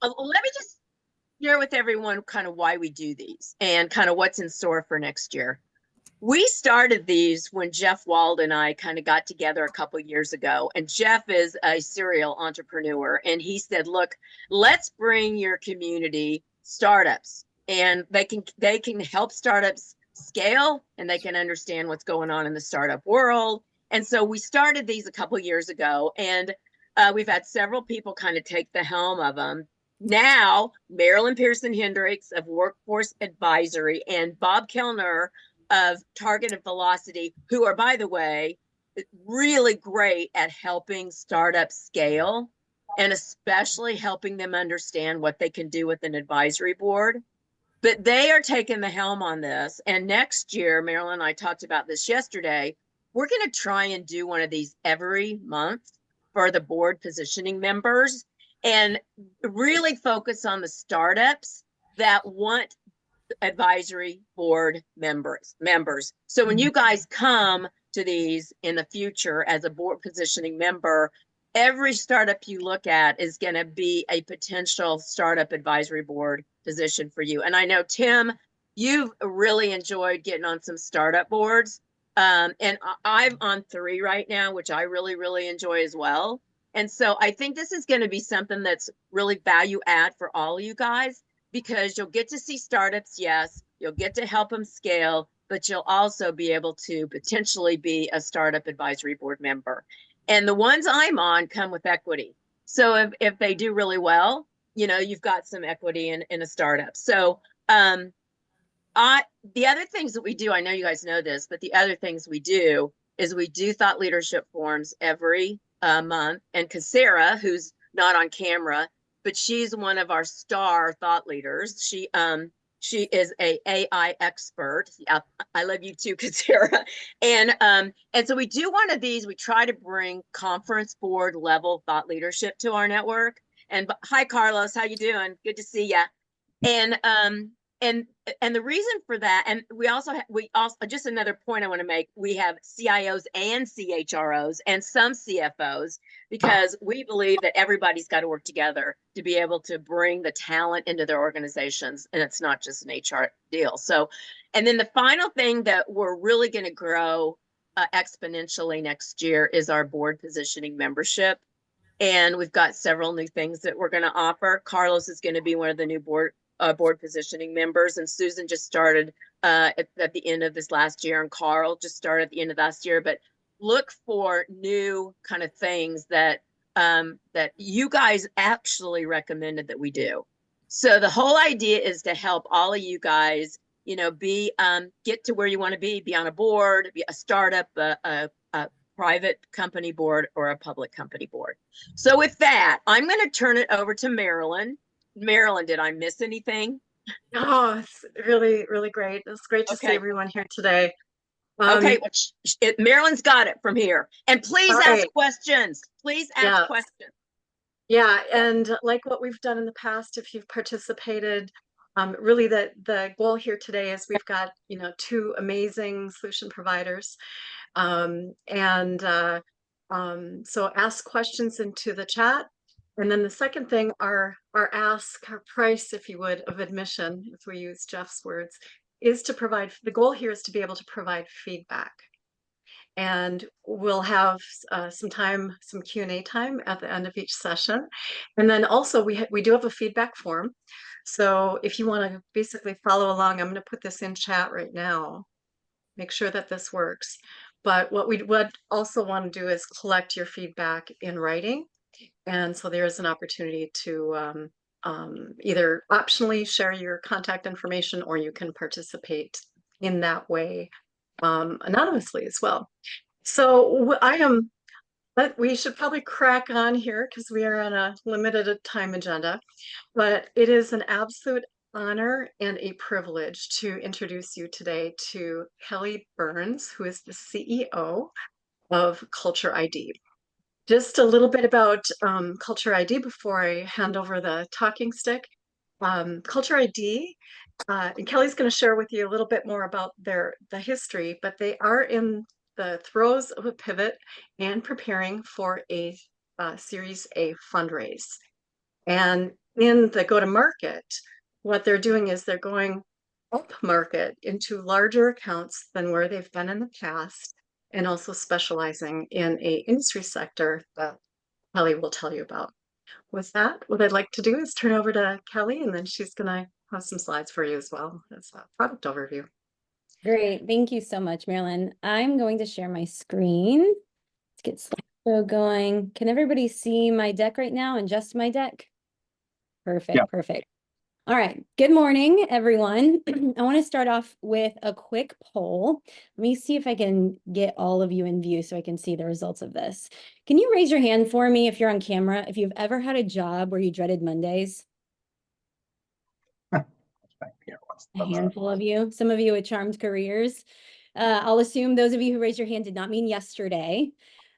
let me just share with everyone kind of why we do these and kind of what's in store for next year. We started these when Jeff Wald and I kind of got together a couple years ago. And Jeff is a serial entrepreneur. And he said, look, let's bring your community startups, and they can help startups scale, and they can understand what's going on in the startup world. And so we started these a couple years ago, and we've had several people kind of take the helm of them. Now, Marilyn Pearson Hendricks of Workforce Advisory and Bob Kellner of Targeted Velocity, who are, by the way, really great at helping startups scale and especially helping them understand what they can do with an advisory board. But they are taking the helm on this. And next year, Marilyn and I talked about this yesterday, we're going to try and do one of these every month for the board positioning members and really focus on the startups that want advisory board members. So when you guys come to these in the future as a board positioning member, every startup you look at is going to be a potential startup advisory board position for you. And I know, Tim, you've really enjoyed getting on some startup boards. And I'm on 3 right now, which I really, really enjoy as well. And so I think this is going to be something that's really value add for all of you guys, because you'll get to see startups, yes, you'll get to help them scale, but you'll also be able to potentially be a startup advisory board member. And the ones I'm on come with equity. So if they do really well, you've got some equity in a startup. So the other things that we do, I know you guys know this, but the other things we do is we do thought leadership forums every month. And Kasera, who's not on camera, but she's one of our star thought leaders. She is a AI expert. I love you too, Kasera. And so we do one of these. We try to bring conference board level thought leadership to our network. And hi, Carlos, how you doing? Good to see you. And the reason for that, and we also just another point I want to make, we have CIOs and CHROs and some CFOs, because we believe that everybody's got to work together to be able to bring the talent into their organizations, and it's not just an HR deal. So, and then the final thing that we're really going to grow exponentially next year is our board positioning membership. And we've got several new things that we're going to offer. Carlos is going to be one of the new board positioning members, and Susan just started at the end of this last year, and Carl just started at the end of last year. But look for new kind of things that that you guys actually recommended that we do. So the whole idea is to help all of you guys, be get to where you want to be on a board, be a startup, a private company board, or a public company board. So with that, I'm going to turn it over to Marilyn. Marilyn, did I miss anything? Oh, it's really, really great. It's great to see Okay. everyone here today. Okay. Well, Marilyn's got it from here. And please All ask right. questions. Please ask Yeah. questions. Yeah. And like what we've done in the past, if you've participated, really the goal here today is we've got, 2 amazing solution providers. So ask questions into the chat. And then the second thing, our price, if you would, of admission, if we use Jeff's words, is to provide, the goal here is to be able to provide feedback. And we'll have some Q&A time at the end of each session. And then also we do have a feedback form. So if you want to basically follow along, I'm going to put this in chat right now. Make sure that this works. But what we would also want to do is collect your feedback in writing. And so there's an opportunity to either optionally share your contact information, or you can participate in that way anonymously as well. So but we should probably crack on here because we are on a limited time agenda. But it is an absolute honor and a privilege to introduce you today to Kelly Burns, who is the CEO of Culture ID. Just a little bit about Culture ID before I hand over the talking stick. Culture ID, and Kelly's going to share with you a little bit more about the history, but they are in the throes of a pivot and preparing for a Series A fundraise. And in the go-to-market, what they're doing is they're going up market into larger accounts than where they've been in the past, and also specializing in a industry sector that Kelly will tell you about. With that, what I'd like to do is turn over to Kelly, and then she's gonna have some slides for you as well as a product overview. Great. Thank you so much, Marilyn. I'm going to share my screen. Let's get slideshow going. Can everybody see my deck right now and just my deck? Perfect, Yeah. perfect. All right. Good morning, everyone. I want to start off with a quick poll. Let me see if I can get all of you in view so I can see the results of this. Can you raise your hand for me if you're on camera, if you've ever had a job where you dreaded Mondays? A handful of you, some of you with charmed careers. I'll assume those of you who raised your hand did not mean yesterday.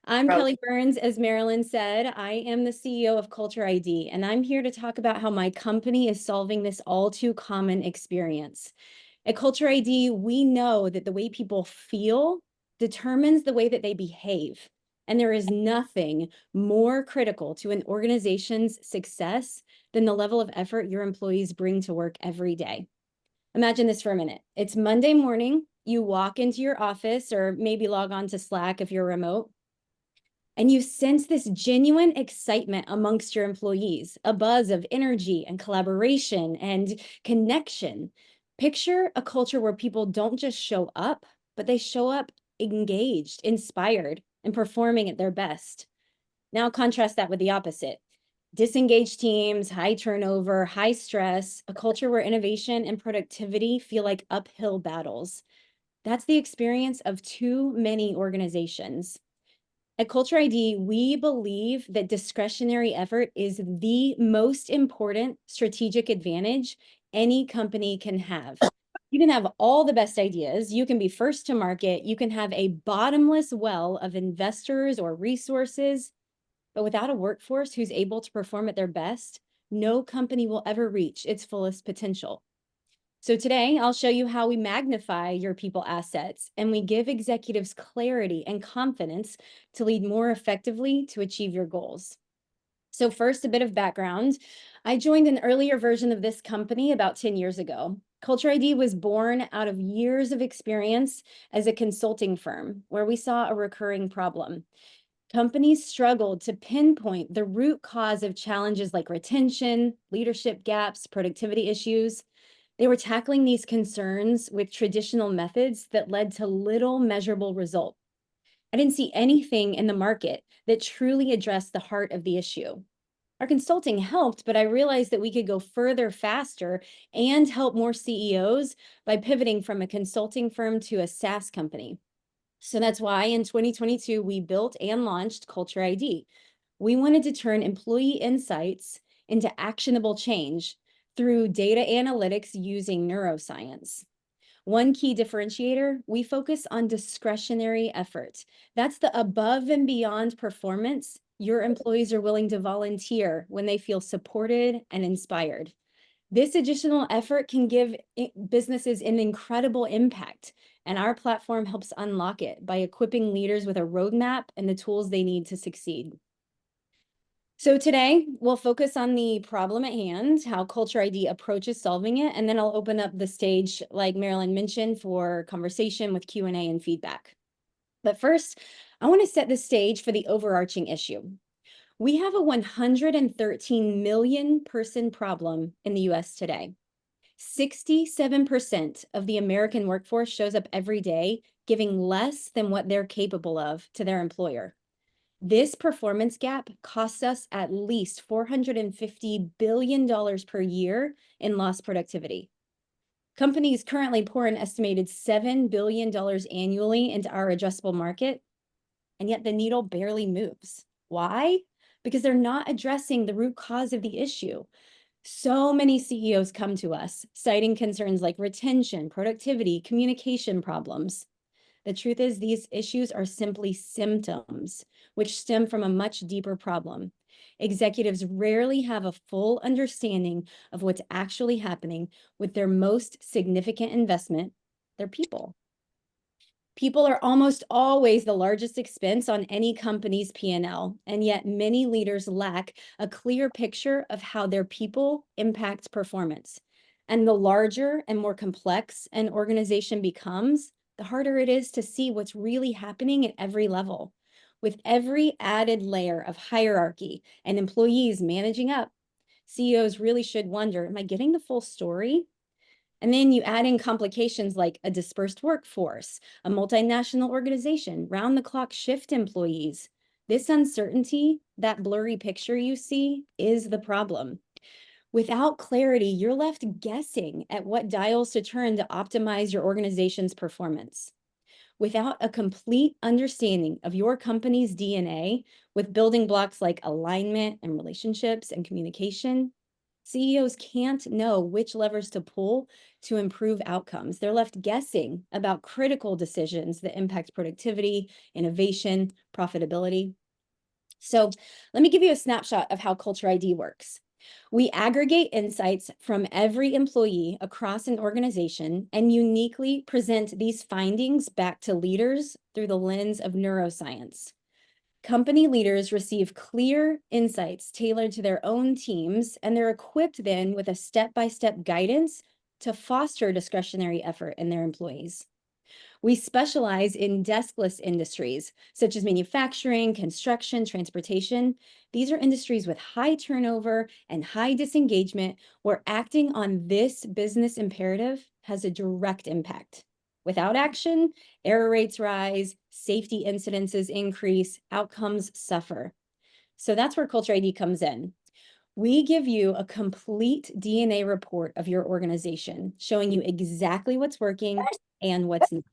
I'm Kelly Burns. As Marilyn said, I am the CEO of Culture ID, and I'm here to talk about how my company is solving this all too common experience. At Culture ID, we know that the way people feel determines the way that they behave. And there is nothing more critical to an organization's success than the level of effort your employees bring to work every day. Imagine this for a minute. It's Monday morning. You walk into your office or maybe log on to Slack if you're remote, and you sense this genuine excitement amongst your employees, a buzz of energy and collaboration and connection. Picture a culture where people don't just show up, but they show up engaged, inspired, and performing at their best. Now contrast that with the opposite. Disengaged teams, high turnover, high stress, a culture where innovation and productivity feel like uphill battles. That's the experience of too many organizations. At Culture ID, we believe that discretionary effort is the most important strategic advantage any company can have. You can have all the best ideas, you can be first to market, you can have a bottomless well of investors or resources, but without a workforce who's able to perform at their best, no company will ever reach its fullest potential. So today, I'll show you how we magnify your people assets and we give executives clarity and confidence to lead more effectively to achieve your goals. So first, a bit of background. I joined an earlier version of this company about 10 years ago. Culture ID was born out of years of experience as a consulting firm where we saw a recurring problem. Companies struggled to pinpoint the root cause of challenges like retention, leadership gaps, productivity issues. They were tackling these concerns with traditional methods that led to little measurable result. I didn't see anything in the market that truly addressed the heart of the issue. Our consulting helped, but I realized that we could go further faster and help more CEOs by pivoting from a consulting firm to a SaaS company. So that's why in 2022, we built and launched Culture ID. We wanted to turn employee insights into actionable change through data analytics using neuroscience. One key differentiator, we focus on discretionary effort. That's the above and beyond performance your employees are willing to volunteer when they feel supported and inspired. This additional effort can give businesses an incredible impact, and our platform helps unlock it by equipping leaders with a roadmap and the tools they need to succeed. So today, we'll focus on the problem at hand, how Culture ID approaches solving it, and then I'll open up the stage, like Marilyn mentioned, for conversation with Q&A and feedback. But first, I want to set the stage for the overarching issue. We have a 113 million person problem in the US today. 67% of the American workforce shows up every day giving less than what they're capable of to their employer. This performance gap costs us at least $450 billion per year in lost productivity. Companies currently pour an estimated $7 billion annually into our addressable market, and yet the needle barely moves. Why? Because they're not addressing the root cause of the issue. So many CEOs come to us citing concerns like retention, productivity, communication problems. The truth is these issues are simply symptoms, which stem from a much deeper problem. Executives rarely have a full understanding of what's actually happening with their most significant investment, their people. People are almost always the largest expense on any company's P&L, and yet many leaders lack a clear picture of how their people impact performance. And the larger and more complex an organization becomes, the harder it is to see what's really happening at every level. With every added layer of hierarchy and employees managing up, CEOs really should wonder, am I getting the full story? And then you add in complications like a dispersed workforce, a multinational organization, round-the-clock shift employees. This uncertainty, that blurry picture you see, is the problem. Without clarity, you're left guessing at what dials to turn to optimize your organization's performance. Without a complete understanding of your company's DNA, with building blocks like alignment and relationships and communication, CEOs can't know which levers to pull to improve outcomes. They're left guessing about critical decisions that impact productivity, innovation, profitability. So let me give you a snapshot of how Culture ID works. We aggregate insights from every employee across an organization and uniquely present these findings back to leaders through the lens of neuroscience. Company leaders receive clear insights tailored to their own teams, and they're equipped then with a step-by-step guidance to foster discretionary effort in their employees. We specialize in deskless industries, such as manufacturing, construction, transportation. These are industries with high turnover and high disengagement, where acting on this business imperative has a direct impact. Without action, error rates rise, safety incidences increase, outcomes suffer. So that's where Culture ID comes in. We give you a complete DNA report of your organization, showing you exactly what's working and what's not.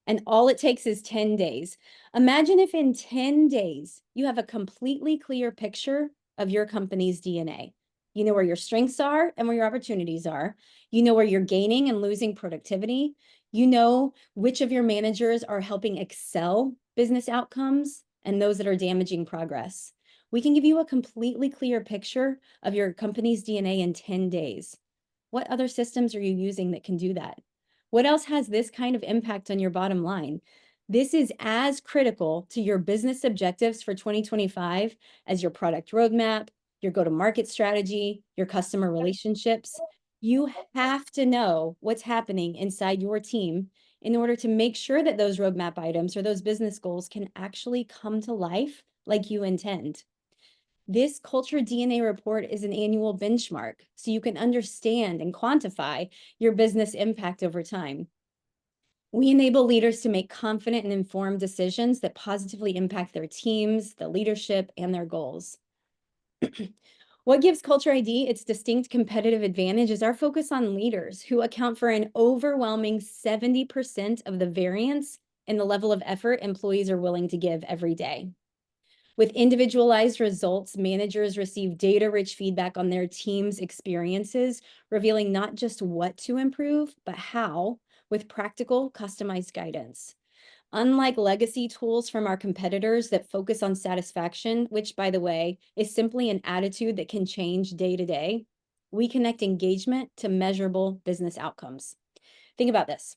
And all it takes is 10 days. Imagine if in 10 days, you have a completely clear picture of your company's DNA. You know where your strengths are and where your opportunities are. You know where you're gaining and losing productivity. You know which of your managers are helping excel business outcomes and those that are damaging progress. We can give you a completely clear picture of your company's DNA in 10 days. What other systems are you using that can do that? What else has this kind of impact on your bottom line? This is as critical to your business objectives for 2025 as your product roadmap, your go-to-market strategy, your customer relationships. You have to know what's happening inside your team in order to make sure that those roadmap items or those business goals can actually come to life like you intend. This Culture DNA report is an annual benchmark, so you can understand and quantify your business impact over time. We enable leaders to make confident and informed decisions that positively impact their teams, the leadership, and their goals. What gives Culture ID its distinct competitive advantage is our focus on leaders who account for an overwhelming 70% of the variance in the level of effort employees are willing to give every day. With individualized results, managers receive data-rich feedback on their team's experiences, revealing not just what to improve, but how, with practical, customized guidance. Unlike legacy tools from our competitors that focus on satisfaction, which, by the way, is simply an attitude that can change day to day, we connect engagement to measurable business outcomes. Think about this.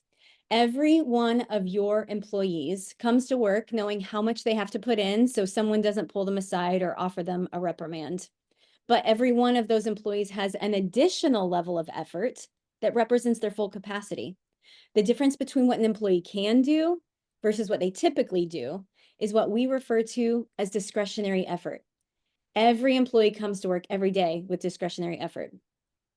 Every one of your employees comes to work knowing how much they have to put in so someone doesn't pull them aside or offer them a reprimand. But every one of those employees has an additional level of effort that represents their full capacity. The difference between what an employee can do versus what they typically do is what we refer to as discretionary effort. Every employee comes to work every day with discretionary effort,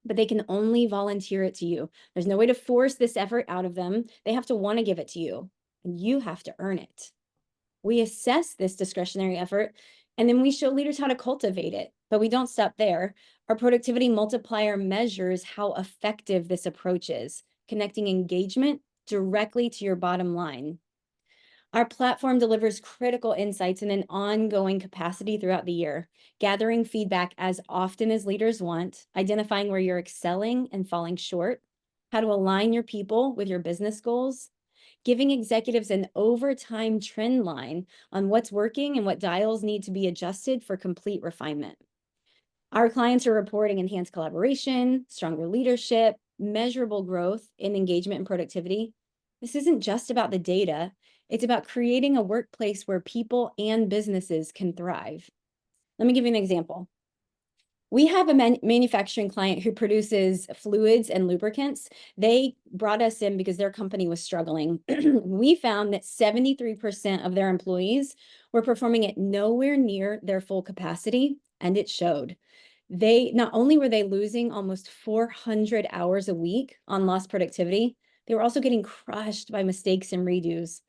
but they can only volunteer it to you. There's no way to force this effort out of them. They have to want to give it to you, and you have to earn it. We assess this discretionary effort, and then we show leaders how to cultivate it, but we don't stop there. Our productivity multiplier measures how effective this approach is, connecting engagement directly to your bottom line. Our platform delivers critical insights in an ongoing capacity throughout the year, gathering feedback as often as leaders want, identifying where you're excelling and falling short, how to align your people with your business goals, giving executives an overtime trend line on what's working and what dials need to be adjusted for complete refinement. Our clients are reporting enhanced collaboration, stronger leadership, measurable growth in engagement and productivity. This isn't just about the data. It's about creating a workplace where people and businesses can thrive. Let me give you an example. We have a manufacturing client who produces fluids and lubricants. They brought us in because their company was struggling. We found that 73% of their employees were performing at nowhere near their full capacity, and it showed. They not only were they losing almost 400 hours a week on lost productivity, they were also getting crushed by mistakes and redos.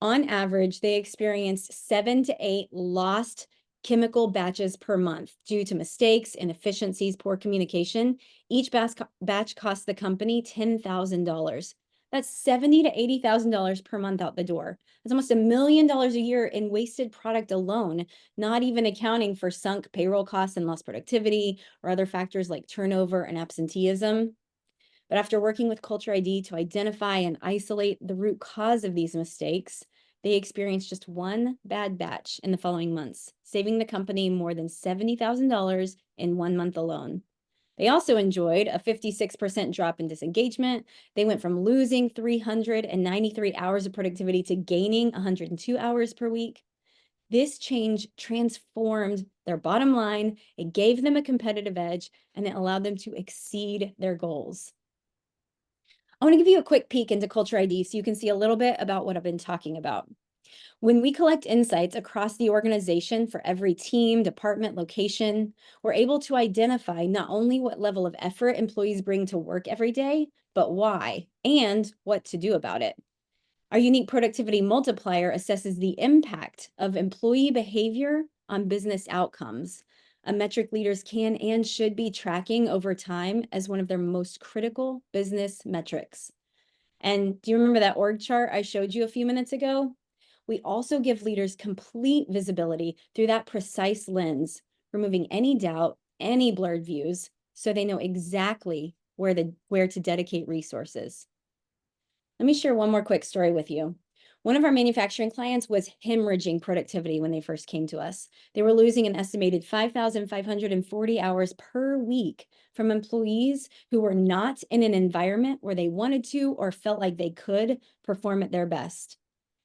On average, they experienced 7 to 8 lost chemical batches per month due to mistakes, inefficiencies, poor communication. Each batch cost the company $10,000. That's $70,000 to $80,000 per month out the door. That's almost $1 million a year in wasted product alone, not even accounting for sunk payroll costs and lost productivity or other factors like turnover and absenteeism. But after working with Culture ID to identify and isolate the root cause of these mistakes, they experienced just one bad batch in the following months, saving the company more than $70,000 in 1 month alone. They also enjoyed a 56% drop in disengagement. They went from losing 393 hours of productivity to gaining 102 hours per week. This change transformed their bottom line. It gave them a competitive edge, and it allowed them to exceed their goals. I want to give you a quick peek into Culture ID so you can see a little bit about what I've been talking about. When we collect insights across the organization for every team, department, location, we're able to identify not only what level of effort employees bring to work every day, but why and what to do about it. Our unique productivity multiplier assesses the impact of employee behavior on business outcomes, a metric leaders can and should be tracking over time as one of their most critical business metrics. And do you remember that org chart I showed you a few minutes ago? We also give leaders complete visibility through that precise lens, removing any doubt, any blurred views, so they know exactly where to dedicate resources. Let me share one more quick story with you. One of our manufacturing clients was hemorrhaging productivity when they first came to us. They were losing an estimated 5,540 hours per week from employees who were not in an environment where they wanted to or felt like they could perform at their best.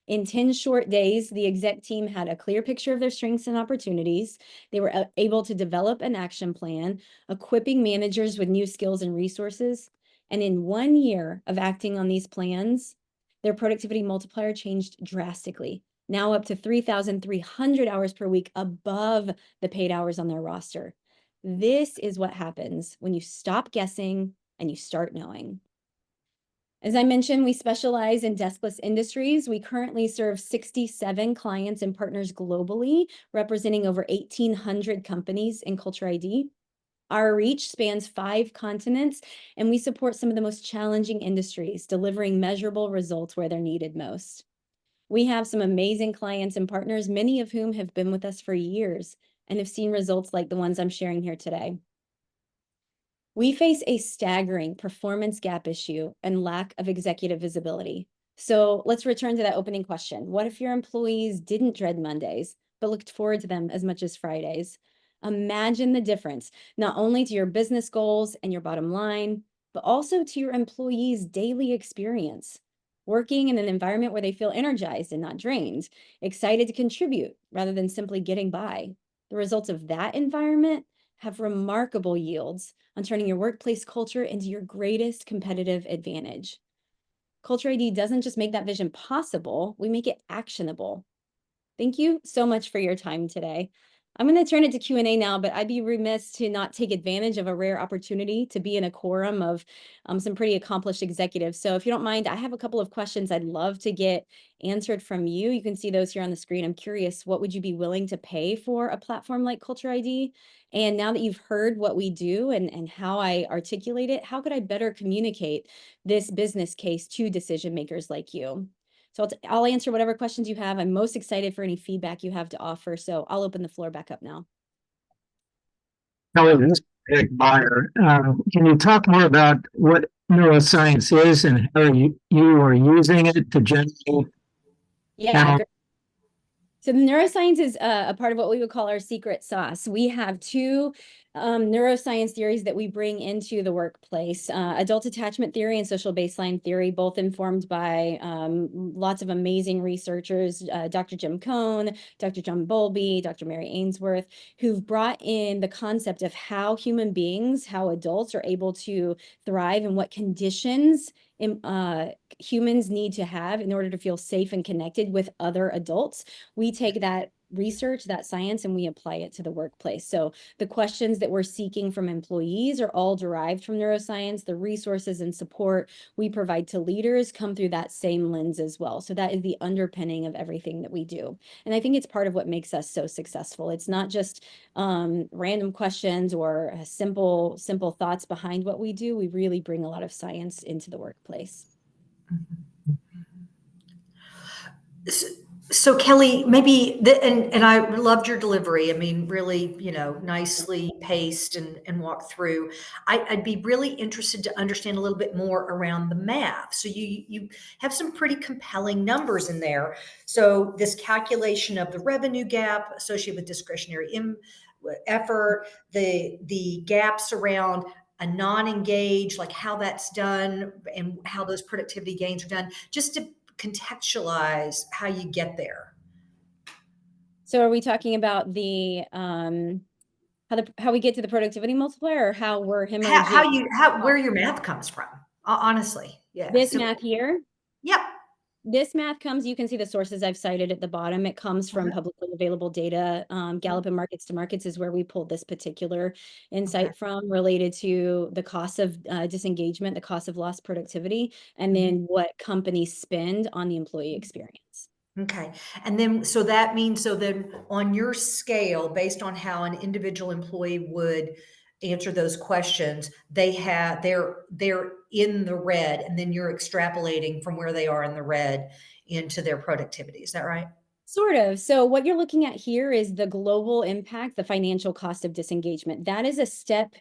In 10 short days, the exec team had a clear picture of their strengths and opportunities. They were able to develop an action plan, equipping managers with new skills and resources. And in 1 year of acting on these plans, their productivity multiplier changed drastically, now up to 3,300 hours per week above the paid hours on their roster. This is what happens when you stop guessing and you start knowing. As I mentioned, we specialize in deskless industries. We currently serve 67 clients and partners globally, representing over 1,800 companies in Culture ID. Our reach spans 5 continents, and we support some of the most challenging industries, delivering measurable results where they're needed most. We have some amazing clients and partners, many of whom have been with us for years and have seen results like the ones I'm sharing here today. We face a staggering performance gap issue and lack of executive visibility. So let's return to that opening question. What if your employees didn't dread Mondays, but looked forward to them as much as Fridays? Imagine the difference, not only to your business goals and your bottom line, but also to your employees' daily experience. Working in an environment where they feel energized and not drained, excited to contribute rather than simply getting by. The results of that environment have remarkable yields on turning your workplace culture into your greatest competitive advantage. Culture ID doesn't just make that vision possible, we make it actionable. Thank you so much for your time today. I'm going to turn it to Q&A now, but I'd be remiss to not take advantage of a rare opportunity to be in a quorum of some pretty accomplished executives. So if you don't mind, I have a couple of questions I'd love to get answered from you. You can see those here on the screen. I'm curious, what would you be willing to pay for a platform like Culture ID? And now that you've heard what we do and how I articulate it, how could I better communicate this business case to decision makers like you? So I'll answer whatever questions you have. I'm most excited for any feedback you have to offer. So I'll open the floor back up now. Kelly, this is Nick Meyer. Can you talk more about what neuroscience is and how you are using it to generate? Yeah. So the neuroscience is a part of what we would call our secret sauce. We have 2 neuroscience theories that we bring into the workplace. Adult attachment theory and social baseline theory, both informed by lots of amazing researchers, Dr. Jim Cohn, Dr. John Bowlby, Dr. Mary Ainsworth, who've brought in the concept of how human beings, how adults are able to thrive and what conditions humans need to have in order to feel safe and connected with other adults. We take that research, that science, and we apply it to the workplace. So the questions that we're seeking from employees are all derived from neuroscience. The resources and support we provide to leaders come through that same lens as well. So that is the underpinning of everything that we do. And I think it's part of what makes us so successful. It's not just random questions or simple thoughts behind what we do. We really bring a lot of science into the workplace. So Kelly, maybe, and I loved your delivery. I mean, really, nicely paced and walked through. I'd be really interested to understand a little bit more around the math. So you have some pretty compelling numbers in there. So this calculation of the revenue gap associated with discretionary effort, the gaps around a non-engaged, like how that's done and how those productivity gains are done, just to contextualize how you get there. So are we talking about the how we get to the productivity multiplier, or how we're hemorrhaging where your math comes from? Honestly, yeah. This math here? Yep. This math comes, you can see the sources I've cited at the bottom. It comes from publicly available data. Gallup and Markets to Markets is where we pulled this particular insight from, related to the cost of disengagement, the cost of lost productivity, and then what companies spend on the employee experience. Okay. And then, so that means, so then on your scale, based on how an individual employee would answer those questions, they're in the red, and then you're extrapolating from where they are in the red into their productivity. Is that right? Sort of. So what you're looking at here is the global impact, the financial cost of disengagement. That is a step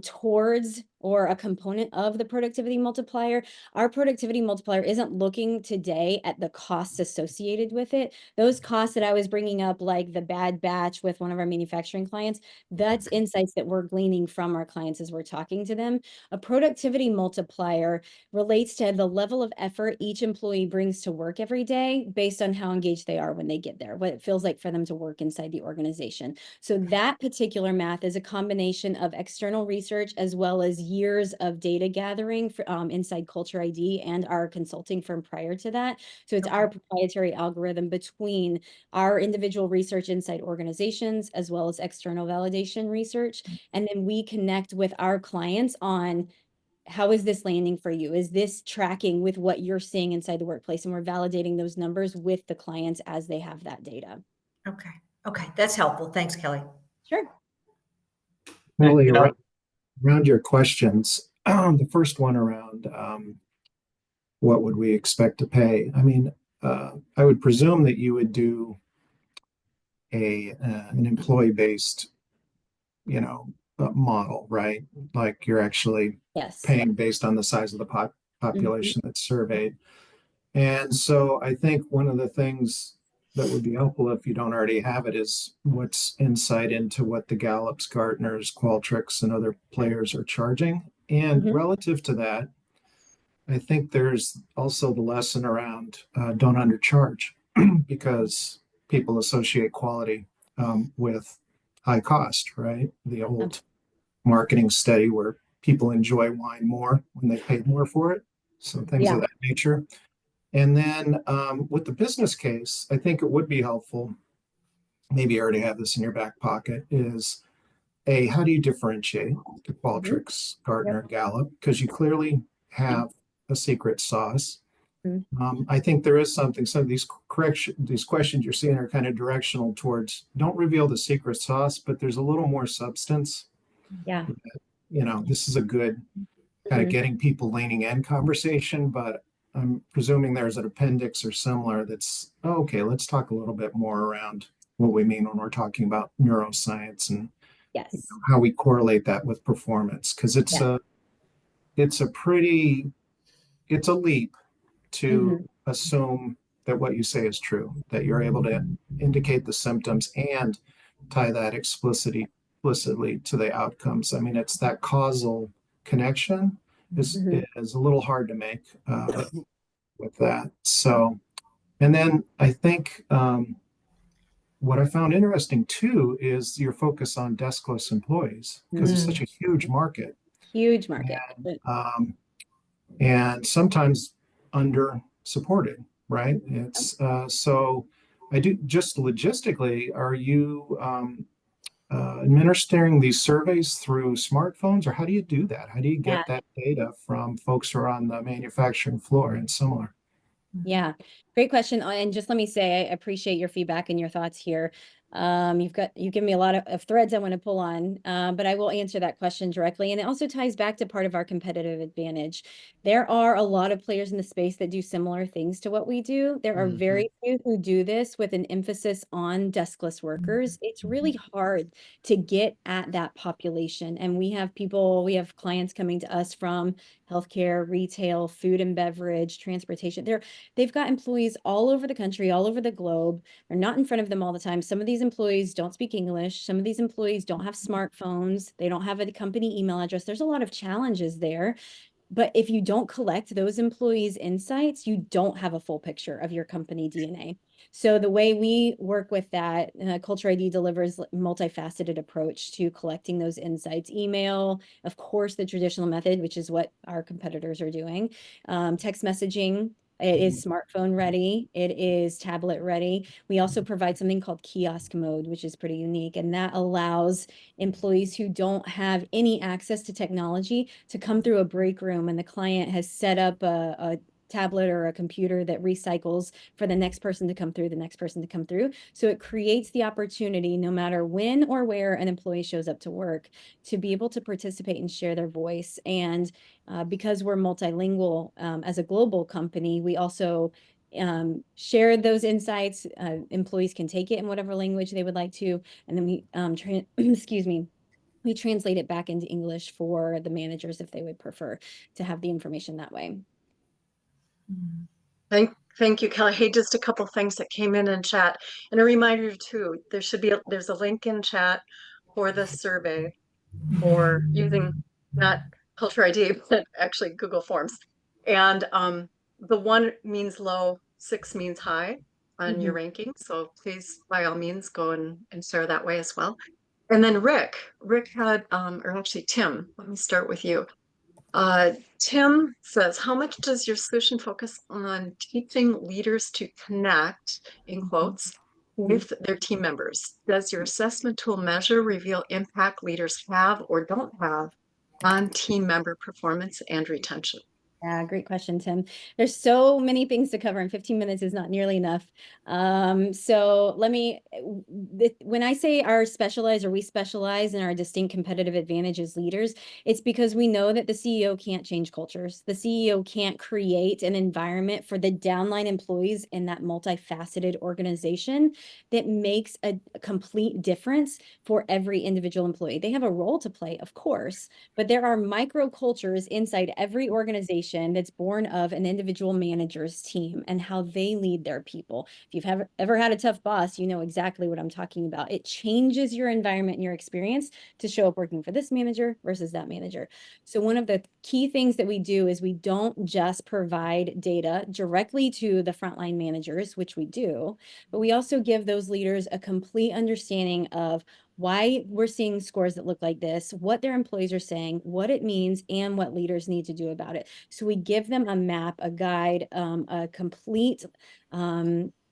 towards, or a component of, the productivity multiplier. Our productivity multiplier isn't looking today at the costs associated with it. Those costs that I was bringing up, like the bad batch with one of our manufacturing clients, that's insights that we're gleaning from our clients as we're talking to them. A productivity multiplier relates to the level of effort each employee brings to work every day based on how engaged they are when they get there, what it feels like for them to work inside the organization. So that particular math is a combination of external research as well as years of data gathering for, inside Culture ID and our consulting firm prior to that. So it's our proprietary algorithm between our individual research inside organizations as well as external validation research. And then we connect with our clients on, how is this landing for you? Is this tracking with what you're seeing inside the workplace? And we're validating those numbers with the clients as they have that data. Okay. Okay. That's helpful. Thanks, Kelly. Sure. Kelly, around your questions, the first one around what would we expect to pay? I mean, I would presume that you would do an employee-based, model, right? Like you're actually paying based on the size of the population that's surveyed. And so I think one of the things that would be helpful, if you don't already have it, is what's insight into what the Gallups, Gartners, Qualtrics, and other players are charging. And relative to that, I think there's also the lesson around don't undercharge, because people associate quality with high cost, right? The old marketing study where people enjoy wine more when they pay more for it. So things of that nature. And then with the business case, I think it would be helpful, maybe you already have this in your back pocket, is how do you differentiate the Qualtrics, Gartner, Gallup? Because you clearly have a secret sauce. I think there is something, some of these questions you're seeing are kind of directional towards, don't reveal the secret sauce, but there's a little more substance. Yeah. This is a good kind of getting people leaning in conversation, but I'm presuming there's an appendix or similar that's, okay, let's talk a little bit more around what we mean when we're talking about neuroscience and how we correlate that with performance. Because it's a leap to assume that what you say is true, that you're able to indicate the symptoms and tie that explicitly explicitly to the outcomes. I mean, it's that causal connection is a little hard to make with that. So, and then I think what I found interesting too is your focus on deskless employees because it's such a huge market. Huge market. And sometimes under supported, right? It's so I do just logistically, are you administering these surveys through smartphones, or how do you do that? How do you get that data from folks who are on the manufacturing floor and similar? Yeah, great question. And just let me say, I appreciate your feedback and your thoughts here. You've given me a lot of threads I want to pull on, but I will answer that question directly. And it also ties back to part of our competitive advantage. There are a lot of players in the space that do similar things to what we do. There are very few who do this with an emphasis on deskless workers. It's really hard to get at that population. And we have clients coming to us from healthcare, retail, food and beverage, transportation. They've got employees all over the country, all over the globe. They're not in front of them all the time. Some of these employees don't speak English. Some of these employees don't have smartphones. They don't have a company email address. There's a lot of challenges there. But if you don't collect those employees' insights, you don't have a full picture of your company DNA. So the way we work with that, Culture ID delivers a multifaceted approach to collecting those insights. Email, of course, the traditional method, which is what our competitors are doing. Text messaging. It is smartphone ready. It is tablet ready. We also provide something called kiosk mode, which is pretty unique. And that allows employees who don't have any access to technology to come through a break room, and the client has set up a tablet or a computer that recycles for the next person to come through, So it creates the opportunity, no matter when or where an employee shows up to work, to be able to participate and share their voice. And because we're multilingual as a global company, we also share those insights. Employees can take it in whatever language they would like to. And then we, excuse me, we translate it back into English for the managers if they would prefer to have the information that way. Thank you, Kelly. Hey, just a couple things that came in chat, and a reminder too. There's a link in chat for the survey for using not Culture ID, but actually Google Forms. And the 1 means low, 6 means high on your ranking. So please, by all means, go and share that way as well. And then Rick had, or actually Tim, let me start with you. Tim says, how much does your solution focus on teaching leaders to connect, in quotes, with their team members? Does your assessment tool measure, reveal impact leaders have or don't have on team member performance and retention? Yeah, great question, Tim. There's so many things to cover, and 15 minutes is not nearly enough. So when I say we specialize in our distinct competitive advantage as leaders, it's because we know that the CEO can't change cultures. The CEO can't create an environment for the downline employees in that multifaceted organization that makes a complete difference for every individual employee. They have a role to play, of course, but there are micro cultures inside every organization that's born of an individual manager's team and how they lead their people. If you've ever had a tough boss, you know exactly what I'm talking about. It changes your environment and your experience to show up working for this manager versus that manager. So one of the key things that we do is we don't just provide data directly to the frontline managers, which we do, but we also give those leaders a complete understanding of why we're seeing scores that look like this, what their employees are saying, what it means, and what leaders need to do about it. So we give them a map, a guide, a complete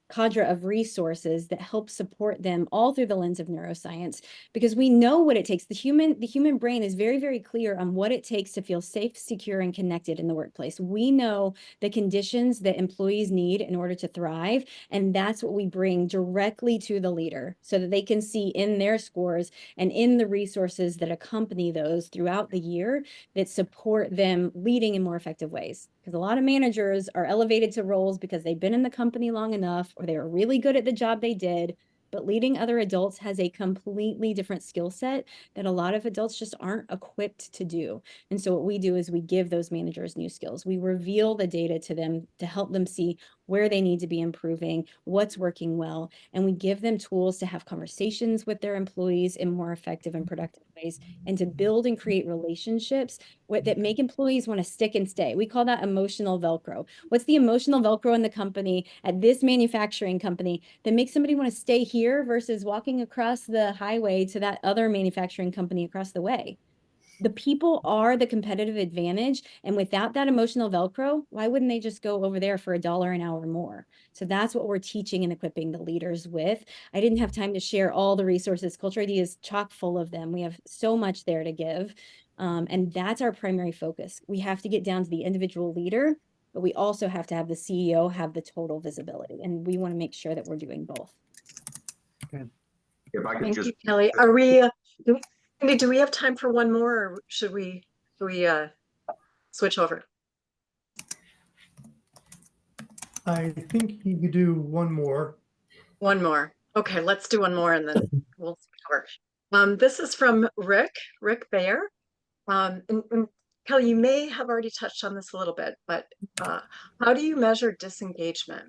cadre of resources that help support them all through the lens of neuroscience, because we know what it takes. The human brain is very, very clear on what it takes to feel safe, secure, and connected in the workplace. We know the conditions that employees need in order to thrive, and that's what we bring directly to the leader so that they can see in their scores and in the resources that accompany those throughout the year that support them leading in more effective ways. Because a lot of managers are elevated to roles because they've been in the company long enough, or they were really good at the job they did, but leading other adults has a completely different skill set that a lot of adults just aren't equipped to do. And so what we do is we give those managers new skills. We reveal the data to them to help them see where they need to be improving, what's working well, and we give them tools to have conversations with their employees in more effective and productive ways, and to build and create relationships that make employees want to stick and stay. We call that emotional Velcro. What's the emotional Velcro in the company at this manufacturing company that makes somebody want to stay here versus walking across the highway to that other manufacturing company across the way? The people are the competitive advantage. And without that emotional Velcro, why wouldn't they just go over there for $1 an hour more? So that's what we're teaching and equipping the leaders with. I didn't have time to share all the resources. Culture ID is chock full of them. We have so much there to give. And that's our primary focus. We have to get down to the individual leader, but we also have to have the CEO have the total visibility. And we want to make sure that we're doing both. If I could Thank just, you, Kelly. Are we, do we have time for one more, or should we switch over? I think you could do one more. One more. Okay, let's do one more and then we'll switch over. This is from Rick Bayer. And Kelly, you may have already touched on this a little bit, but how do you measure disengagement?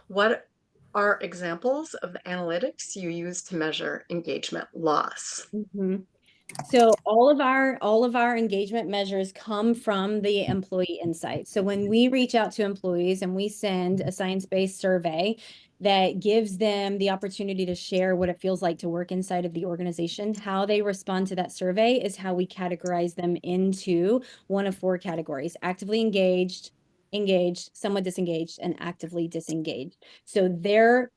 What are examples of the analytics you use to measure engagement loss? So all of our engagement measures come from the employee insight. So when we reach out to employees and we send a science-based survey that gives them the opportunity to share what it feels like to work inside of the organization, how they respond to that survey is how we categorize them into one of 4 categories: actively engaged, engaged, somewhat disengaged, and actively disengaged. So their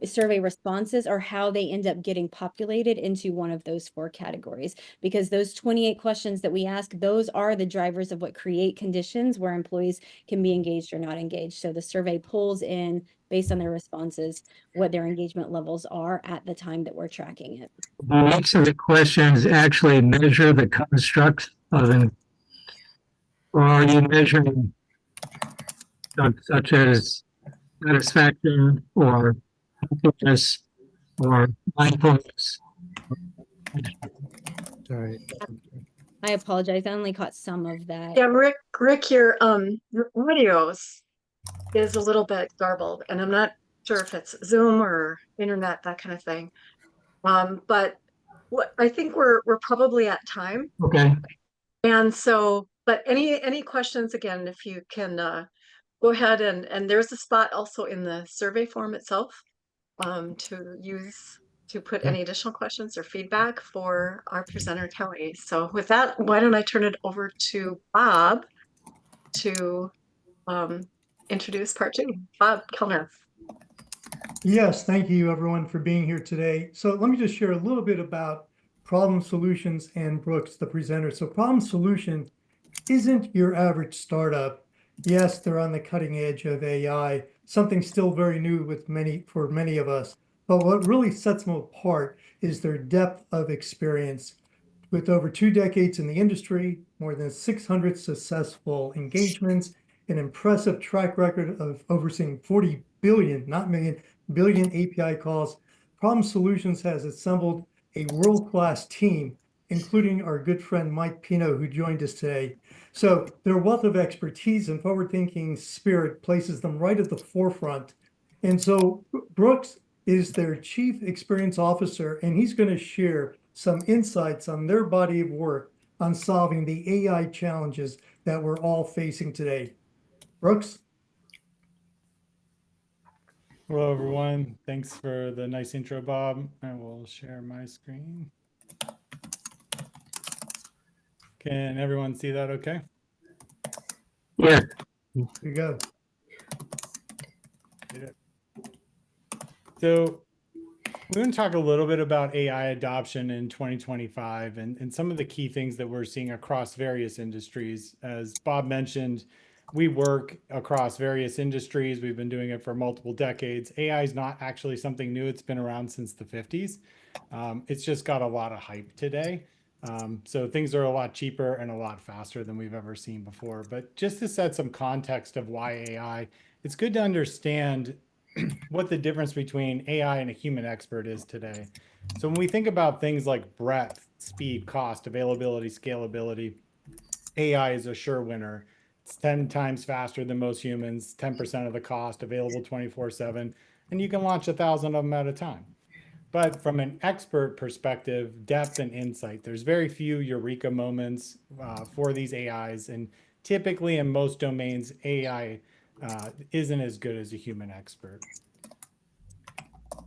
survey responses are how they end up getting populated into one of those 4 categories, because those 28 questions that we ask, those are the drivers of what create conditions where employees can be engaged or not engaged. So the survey pulls in, based on their responses, what their engagement levels are at the time that we're tracking it. Each of the questions actually measure the construct of an, or are you measuring such as satisfaction or happiness or mindfulness? Sorry. I apologize. I only caught some of that. Yeah, Rick, your audio is a little bit garbled, and I'm not sure if it's Zoom or internet, that kind of thing. But what I think we're probably at time. Okay. And so, but any questions, again, if you can go ahead, and there's a spot also in the survey form itself to put any additional questions or feedback for our presenter Kelly. So with that, why don't I turn it over to Bob to introduce part 2. Bob Kellner. Yes, thank you everyone for being here today. So let me just share a little bit about Problem Solutions and Brooks, the presenter. So Problem Solution isn't your average startup. Yes, they're on the cutting edge of AI, something still very new for many of us. But what really sets them apart is their depth of experience. With over 2 decades in the industry, more than 600 successful engagements, an impressive track record of overseeing 40 billion, not million, billion API calls, Problem Solutions has assembled a world-class team, including our good friend Mike Pino, who joined us today. So their wealth of expertise and forward-thinking spirit places them right at the forefront. And so Brooks is their Chief Experience Officer, and he's going to share some insights on their body of work on solving the AI challenges that we're all facing today. Brooks? Hello, everyone. Thanks for the nice intro, Bob. I will share my screen. Can everyone see that okay? Yeah. Here you go. So we're going to talk a little bit about AI adoption in 2025 and some of the key things that we're seeing across various industries. As Bob mentioned, we work across various industries. We've been doing it for multiple decades. AI is not actually something new. It's been around since the 50s. It's just got a lot of hype today. So things are a lot cheaper and a lot faster than we've ever seen before. But just to set some context of why AI, it's good to understand what the difference between AI and a human expert is today. So when we think about things like breadth, speed, cost, availability, scalability, AI is a sure winner. It's 10 times faster than most humans, 10% of the cost, available 24/7, and you can launch 1,000 of them at a time. But from an expert perspective, depth and insight, there's very few eureka moments for these AIs. And typically in most domains, AI isn't as good as a human expert.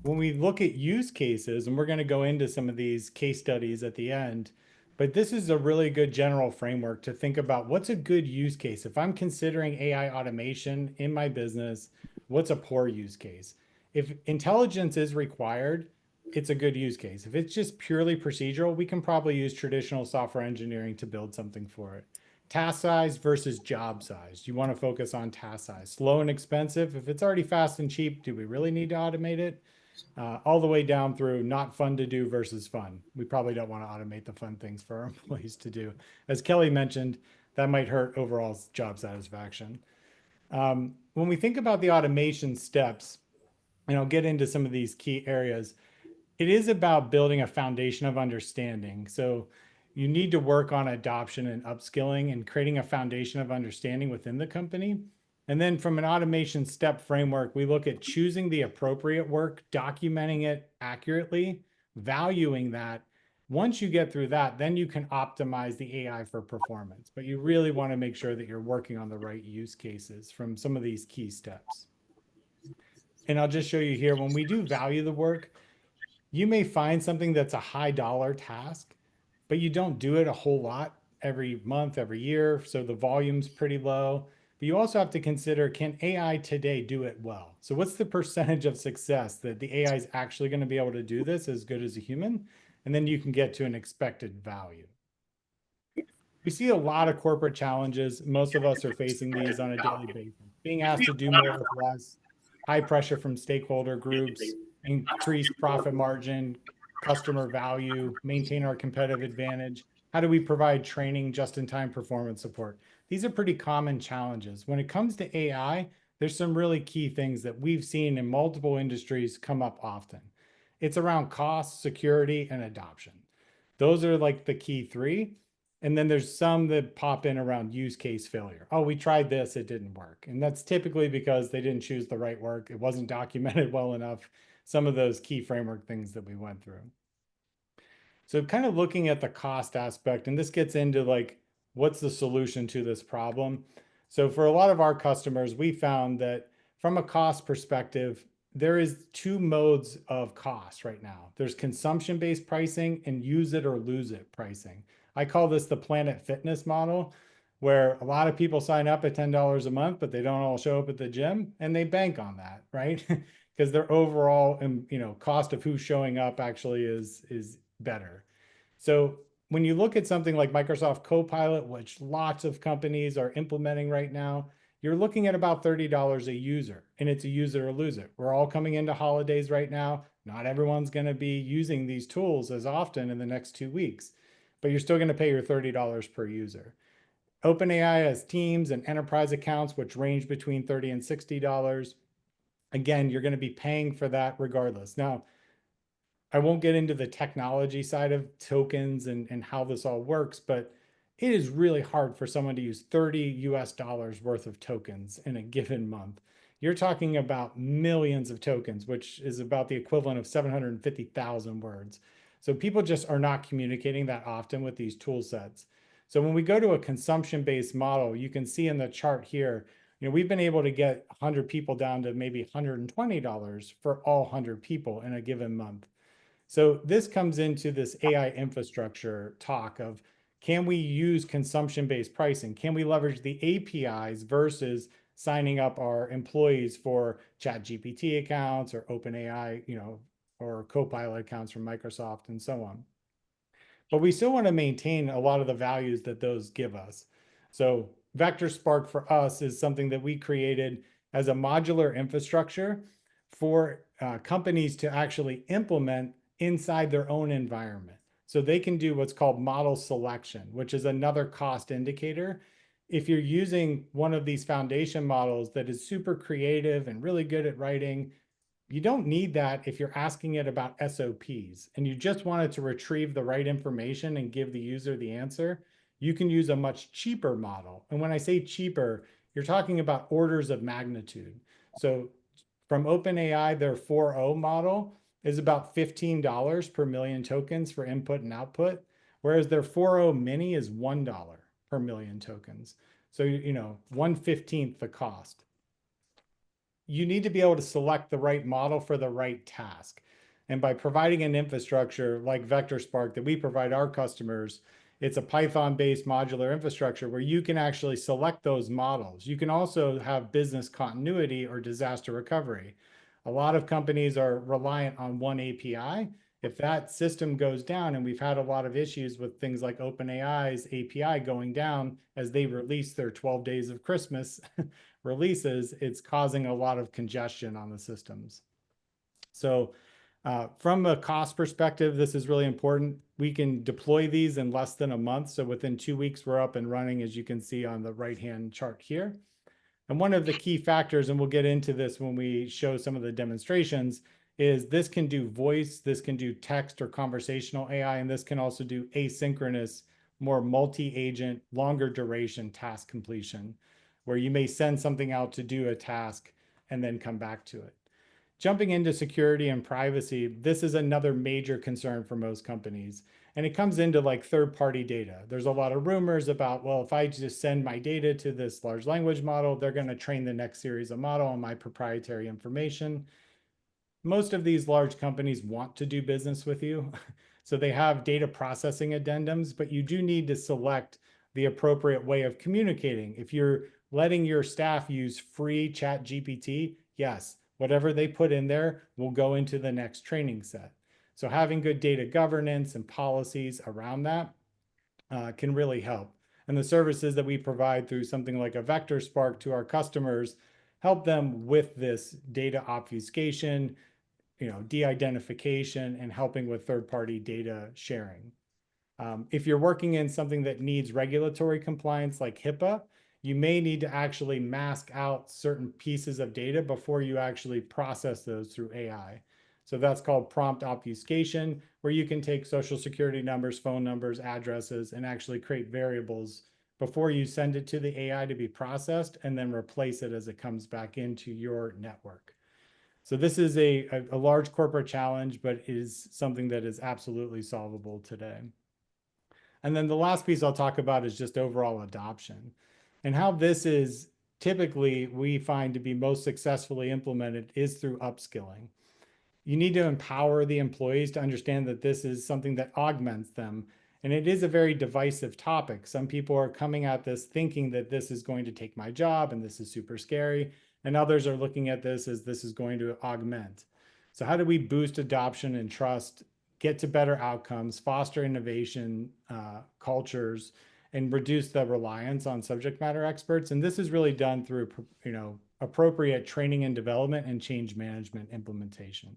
When we look at use cases, and we're going to go into some of these case studies at the end, but this is a really good general framework to think about what's a good use case. If I'm considering AI automation in my business, what's a poor use case? If intelligence is required, it's a good use case. If it's just purely procedural, we can probably use traditional software engineering to build something for it. Task size versus job size. You want to focus on task size. Slow and expensive. If it's already fast and cheap, do we really need to automate it? All the way down through not fun to do versus fun. We probably don't want to automate the fun things for our employees to do. As Kelly mentioned, that might hurt overall job satisfaction. When we think about the automation steps, and I'll get into some of these key areas, it is about building a foundation of understanding. So you need to work on adoption and upskilling and creating a foundation of understanding within the company. And then from an automation step framework, we look at choosing the appropriate work, documenting it accurately, valuing that. Once you get through that, then you can optimize the AI for performance. But you really want to make sure that you're working on the right use cases from some of these key steps. And I'll just show you here, when we do value the work, you may find something that's a high dollar task, but you don't do it a whole lot every month, every year. So the volume's pretty low. But you also have to consider, can AI today do it well? So what's the percentage of success that the AI is actually going to be able to do this as good as a human? And then you can get to an expected value. We see a lot of corporate challenges. Most of us are facing these on a daily basis. Being asked to do more with less, high pressure from stakeholder groups, increased profit margin, customer value, maintain our competitive advantage. How do we provide training, just-in-time performance support? These are pretty common challenges. When it comes to AI, there's some really key things that we've seen in multiple industries come up often. It's around cost, security, and adoption. Those are like the key three. And then there's some that pop in around use case failure. Oh, we tried this, it didn't work. And that's typically because they didn't choose the right work. It wasn't documented well enough. Some of those key framework things that we went through. So kind of looking at the cost aspect, and this gets into like, what's the solution to this problem? So for a lot of our customers, we found that from a cost perspective, there is two modes of cost right now. There's consumption-based pricing and use it or lose it pricing. I call this the Planet Fitness model, where a lot of people sign up at $10 a month, but they don't all show up at the gym, and they bank on that, right? Because their overall, cost of who's showing up actually is better. So when you look at something like Microsoft Copilot, which lots of companies are implementing right now, you're looking at about $30 a user, and it's a use it or lose it. We're all coming into holidays right now. Not everyone's going to be using these tools as often in the next 2 weeks, but you're still going to pay your $30 per user. OpenAI has teams and enterprise accounts, which range between $30 and $60. Again, you're going to be paying for that regardless. Now, I won't get into the technology side of tokens and how this all works, but it is really hard for someone to use $30 worth of tokens in a given month. You're talking about millions of tokens, which is about the equivalent of 750,000 words. So people just are not communicating that often with these tool sets. So when we go to a consumption-based model, you can see in the chart here, we've been able to get 100 people down to maybe $120 for all 100 people in a given month. So this comes into this AI infrastructure talk of, can we use consumption-based pricing? Can we leverage the APIs versus signing up our employees for ChatGPT accounts or OpenAI, or Copilot accounts from Microsoft and so on? But we still want to maintain a lot of the values that those give us. So Vector Spark for us is something that we created as a modular infrastructure for companies to actually implement inside their own environment. So they can do what's called model selection, which is another cost indicator. If you're using one of these foundation models that is super creative and really good at writing, you don't need that if you're asking it about SOPs and you just want it to retrieve the right information and give the user the answer. you can use a much cheaper model. And when I say cheaper, you're talking about orders of magnitude. So from OpenAI, their 4.0 model is about $15 per million tokens for input and output, whereas their 4.0 mini is $1 per million tokens. So, 1/15 the cost. You need to be able to select the right model for the right task. And by providing an infrastructure like VectorSpark that we provide our customers, it's a Python-based modular infrastructure where you can actually select those models. You can also have business continuity or disaster recovery. A lot of companies are reliant on one API. If that system goes down, and we've had a lot of issues with things like OpenAI's API going down as they release their 12 days of Christmas releases, it's causing a lot of congestion on the systems. So from a cost perspective, this is really important. We can deploy these in less than a month. So within 2 weeks, we're up and running, as you can see on the right-hand chart here. And one of the key factors, and we'll get into this when we show some of the demonstrations, is this can do voice, this can do text or conversational AI, and this can also do asynchronous, more multi-agent, longer duration task completion, where you may send something out to do a task and then come back to it. Jumping into security and privacy, this is another major concern for most companies. And it comes into like third-party data. There's a lot of rumors about, well, if I just send my data to this large language model, they're going to train the next series of model on my proprietary information. Most of these large companies want to do business with you. So they have data processing addendums, but you do need to select the appropriate way of communicating. If you're letting your staff use free ChatGPT, yes, whatever they put in there will go into the next training set. So having good data governance and policies around that can really help. And the services that we provide through something like a VectorSpark to our customers help them with this data obfuscation, de-identification, and helping with third-party data sharing. If you're working in something that needs regulatory compliance like HIPAA, you may need to actually mask out certain pieces of data before you actually process those through AI. So that's called prompt obfuscation, where you can take social security numbers, phone numbers, addresses, and actually create variables before you send it to the AI to be processed, and then replace it as it comes back into your network. So this is a large corporate challenge, but is something that is absolutely solvable today. And then the last piece I'll talk about is just overall adoption. And how this is typically, we find to be most successfully implemented is through upskilling. You need to empower the employees to understand that this is something that augments them. And it is a very divisive topic. Some people are coming at this thinking that this is going to take my job and this is super scary. And others are looking at this as this is going to augment. So how do we boost adoption and trust, get to better outcomes, foster innovation cultures, and reduce the reliance on subject matter experts? And this is really done through, appropriate training and development and change management implementation.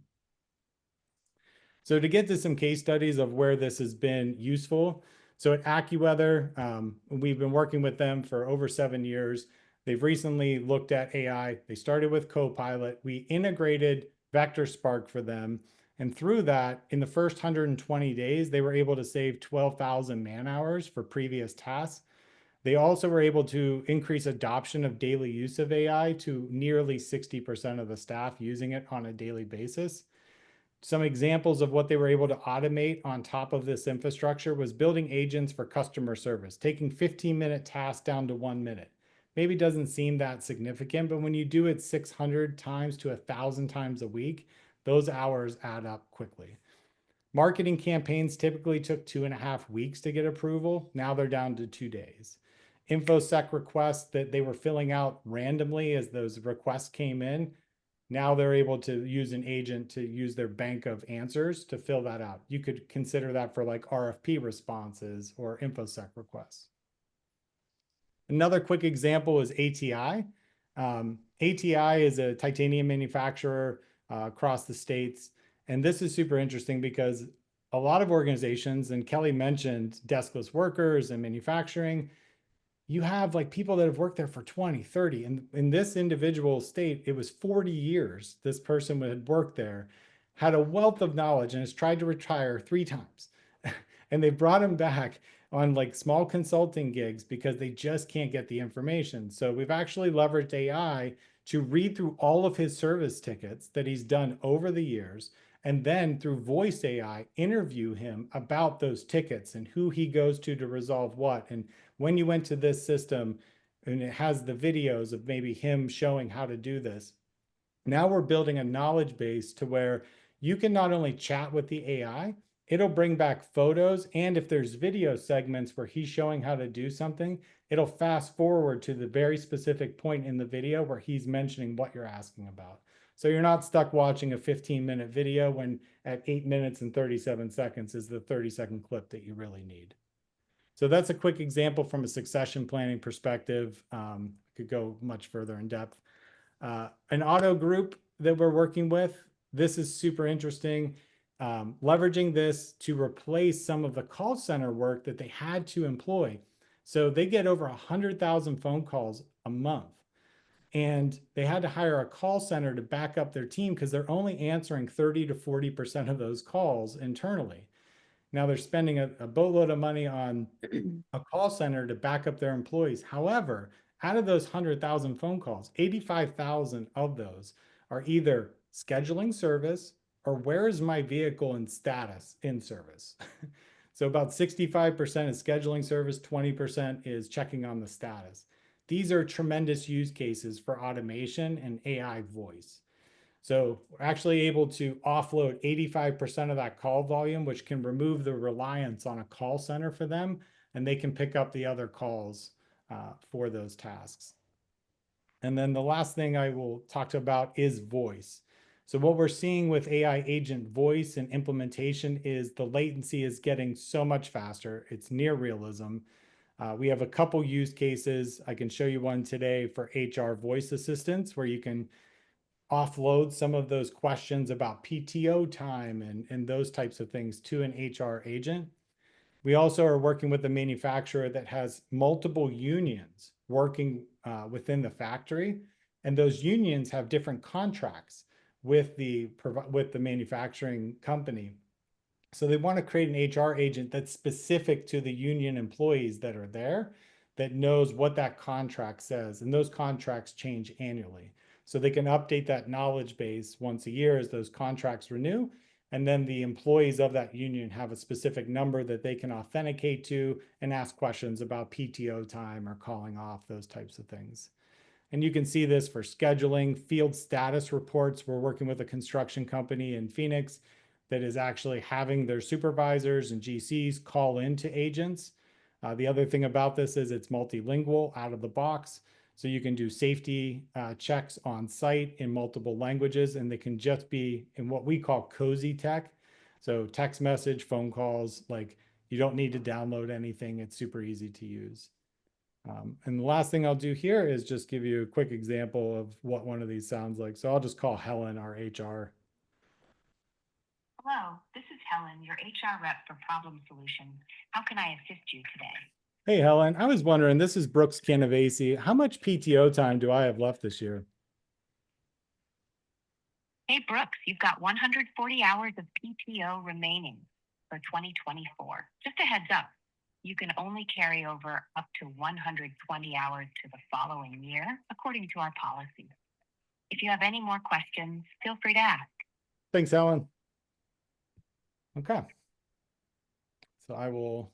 So to get to some case studies of where this has been useful. So at AccuWeather, we've been working with them for over 7 years. They've recently looked at AI. They started with Copilot. We integrated VectorSpark for them. And through that, in the first 120 days, they were able to save 12,000 man-hours for previous tasks. They also were able to increase adoption of daily use of AI to nearly 60% of the staff using it on a daily basis. Some examples of what they were able to automate on top of this infrastructure was building agents for customer service, taking 15-minute tasks down to 1 minute. Maybe doesn't seem that significant, but when you do it 600 times to 1,000 times a week, those hours add up quickly. Marketing campaigns typically took 2.5 weeks to get approval. Now they're down to 2 days. InfoSec requests that they were filling out randomly as those requests came in, now they're able to use an agent to use their bank of answers to fill that out. You could consider that for like RFP responses or InfoSec requests. Another quick example is ATI. ATI is a titanium manufacturer across the States. And this is super interesting because a lot of organizations, and Kelly mentioned deskless workers and manufacturing, you have like people that have worked there for 20, 30. And in this individual state, it was 40 years this person had worked there, had a wealth of knowledge, and has tried to retire 3 times. And they brought him back on like small consulting gigs because they just can't get the information. So we've actually leveraged AI to read through all of his service tickets that he's done over the years, and then through voice AI, interview him about those tickets and who he goes to resolve what. And when you went to this system, and it has the videos of maybe him showing how to do this. Now we're building a knowledge base to where you can not only chat with the AI, it'll bring back photos. And if there's video segments where he's showing how to do something, it'll fast forward to the very specific point in the video where he's mentioning what you're asking about. So you're not stuck watching a 15-minute video when at 8 minutes and 37 seconds is the 30-second clip that you really need. So that's a quick example from a succession planning perspective. Could go much further in depth. An auto group that we're working with, this is super interesting. Leveraging this to replace some of the call center work that they had to employ. So they get over 100,000 phone calls a month. And they had to hire a call center to back up their team because they're only answering 30 to 40% of those calls internally. Now they're spending a boatload of money on a call center to back up their employees. However, out of those 100,000 phone calls, 85,000 of those are either scheduling service or where is my vehicle in status in service. So about 65% is scheduling service, 20% is checking on the status. These are tremendous use cases for automation and AI voice. So we're actually able to offload 85% of that call volume, which can remove the reliance on a call center for them, and they can pick up the other calls for those tasks. And then the last thing I will talk about is voice. So what we're seeing with AI agent voice and implementation is the latency is getting so much faster. It's near realism. We have a couple use cases. I can show you one today for HR voice assistants where you can offload some of those questions about PTO time and those types of things to an HR agent. We also are working with a manufacturer that has multiple unions working within the factory, and those unions have different contracts with the manufacturing company. So they want to create an HR agent that's specific to the union employees that are there, that knows what that contract says, and those contracts change annually. So they can update that knowledge base once a year as those contracts renew. And then the employees of that union have a specific number that they can authenticate to and ask questions about PTO time or calling off, those types of things. And you can see this for scheduling, field status reports. We're working with a construction company in Phoenix that is actually having their supervisors and GCs call into agents. The other thing about this is it's multilingual out of the box. So you can do safety checks on site in multiple languages, and they can just be in what we call cozy tech. So text message, phone calls, like you don't need to download anything. It's super easy to use. And the last thing I'll do here is just give you a quick example of what one of these sounds like. So I'll just call Helen, our HR. Hello, this is Helen, your HR rep for Problem Solutions. How can I assist you today? Hey, Helen, I was wondering, this is Brooks Canavasi. How much PTO time do I have left this year? Hey, Brooks, you've got 140 hours of PTO remaining for 2024. Just a heads up, you can only carry over up to 120 hours to the following year, according to our policy. If you have any more questions, feel free to ask. Thanks, Helen. Okay. So I will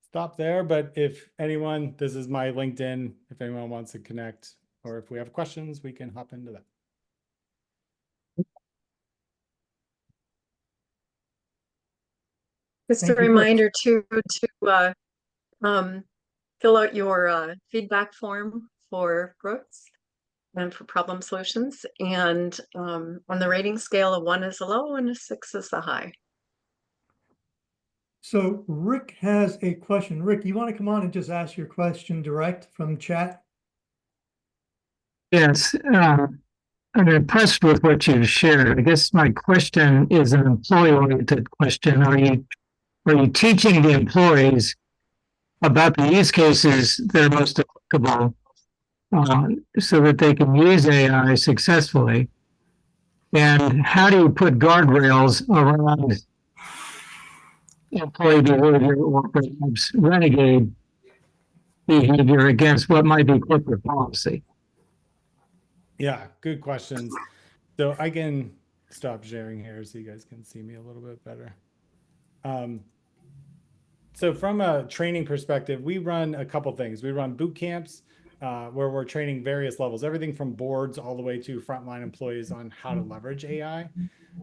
stop there, but if anyone, this is my LinkedIn, if anyone wants to connect, or if we have questions, we can hop into that. Just a reminder to fill out your feedback form for Brooks and for Problem Solutions. And on the rating scale, a 1 is a low and a 6 is the high. So Rick has a question. Rick, you want to come on and just ask your question direct from chat? Yes, I'm impressed with what you've shared. I guess my question is an employee-oriented question. Are you teaching the employees about the use cases that are most applicable so that they can use AI successfully? And how do you put guardrails around employee behavior or perhaps renegade behavior against what might be corporate policy? Yeah, good questions. So I can stop sharing here so you guys can see me a little bit better. So from a training perspective, we run a couple things. We run boot camps where we're training various levels, everything from boards all the way to frontline employees on how to leverage AI.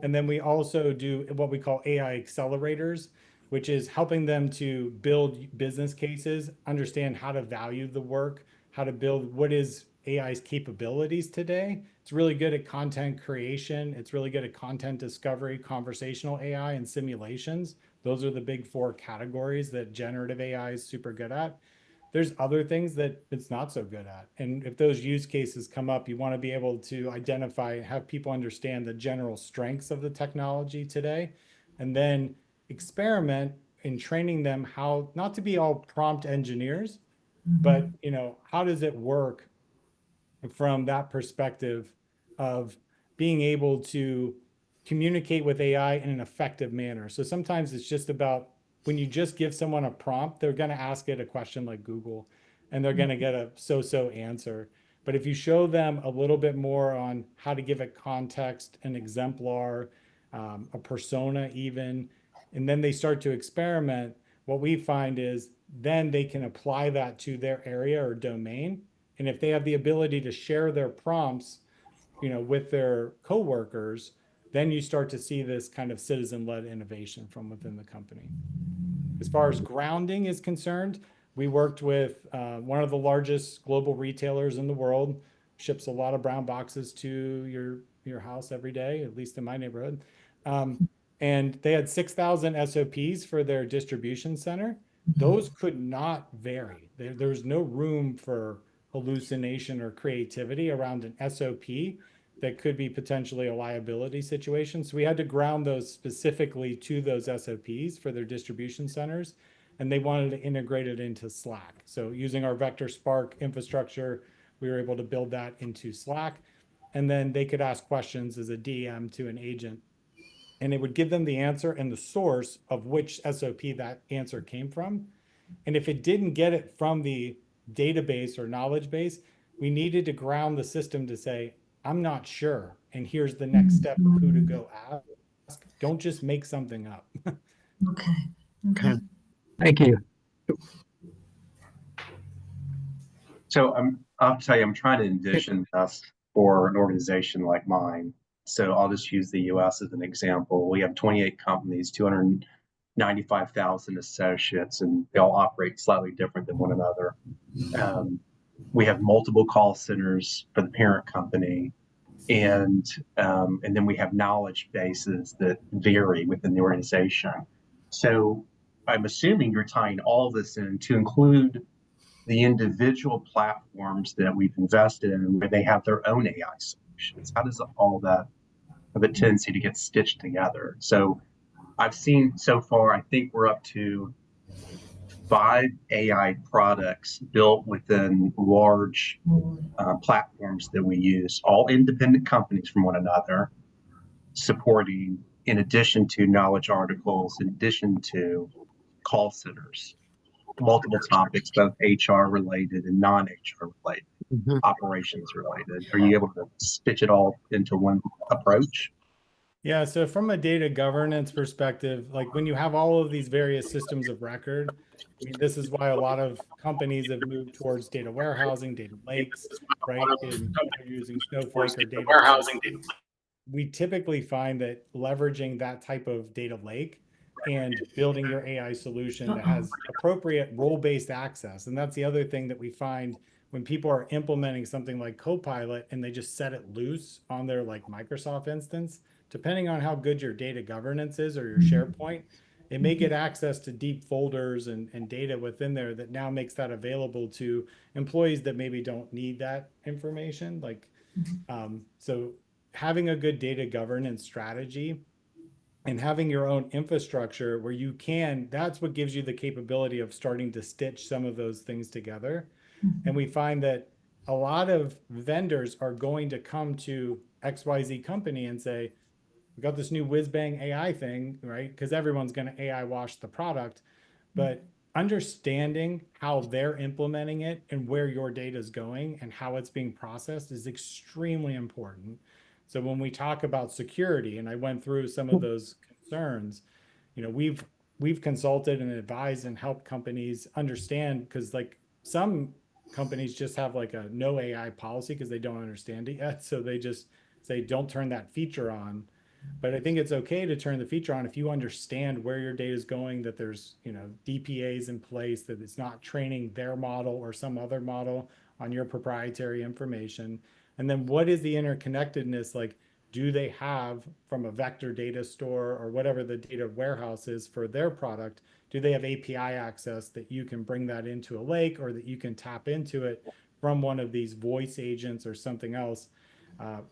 And then we also do what we call AI accelerators, which is helping them to build business cases, understand how to value the work, how to build what is AI's capabilities today. It's really good at content creation. It's really good at content discovery, conversational AI, and simulations. Those are the big four categories that generative AI is super good at. There's other things that it's not so good at. And if those use cases come up, you want to be able to identify and have people understand the general strengths of the technology today, and then experiment in training them how not to be all prompt engineers, but how does it work from that perspective of being able to communicate with AI in an effective manner. So sometimes it's just about when you just give someone a prompt, they're going to ask it a question like Google and they're going to get a so-so answer. But if you show them a little bit more on how to give it context, an exemplar, a persona even, and then they start to experiment, what we find is then they can apply that to their area or domain. And if they have the ability to share their prompts, with their coworkers, then you start to see this kind of citizen-led innovation from within the company. As far as grounding is concerned, we worked with one of the largest global retailers in the world, ships a lot of brown boxes to your house every day, at least in my neighborhood. And they had 6,000 SOPs for their distribution center. Those could not vary. There was no room for hallucination or creativity around an SOP that could be potentially a liability situation. So we had to ground those specifically to those SOPs for their distribution centers, and they wanted to integrate it into Slack. So using our Vector Spark infrastructure, we were able to build that into Slack, and then they could ask questions as a DM to an agent, and it would give them the answer and the source of which SOP that answer came from. And if it didn't get it from the database or knowledge base, we needed to ground the system to say, I'm not sure. And here's the next step of who to go ask. Don't just make something up. Okay. Okay. Thank you. So I'll tell you, I'm trying to envision this for an organization like mine. So I'll just use the US as an example. We have 28 companies, 295,000 associates, and they all operate slightly different than one another. We have multiple call centers for the parent company, and then we have knowledge bases that vary within the organization. So I'm assuming you're tying all this in to include the individual platforms that we've invested in where they have their own AI solutions. How does all that have a tendency to get stitched together? So I've seen so far, I think we're up to 5 AI products built within large platforms that we use, all independent companies from one another, supporting in addition to knowledge articles, in addition to call centers, multiple topics, both HR related and non-HR related, operations related. Are you able to stitch it all into one approach? Yeah, so from a data governance perspective, like when you have all of these various systems of record, I mean, this is why a lot of companies have moved towards data warehousing, data lakes, right? And they're using Snowflake or Databricks. We typically find that leveraging that type of data lake and building your AI solution that has appropriate role-based access. And that's the other thing that we find when people are implementing something like Copilot and they just set it loose on their like Microsoft instance, depending on how good your data governance is or your SharePoint, it may get access to deep folders and data within there that now makes that available to employees that maybe don't need that information. Like, so having a good data governance strategy and having your own infrastructure where you can, that's what gives you the capability of starting to stitch some of those things together. And we find that a lot of vendors are going to come to XYZ company and say, we got this new whiz bang AI thing, right? Because everyone's going to AI wash the product, but understanding how they're implementing it and where your data is going and how it's being processed is extremely important. So when we talk about security, and I went through some of those concerns, you know, we've consulted and advised and helped companies understand, because like some companies just have like a no AI policy because they don't understand it yet. So they just say, don't turn that feature on. But I think it's okay to turn the feature on if you understand where your data is going, that there's, you know, DPAs in place, that it's not training their model or some other model on your proprietary information. And then what is the interconnectedness? Like, do they have, from a vector data store or whatever the data warehouse is for their product, do they have API access that you can bring that into a lake, or that you can tap into it from one of these voice agents or something else?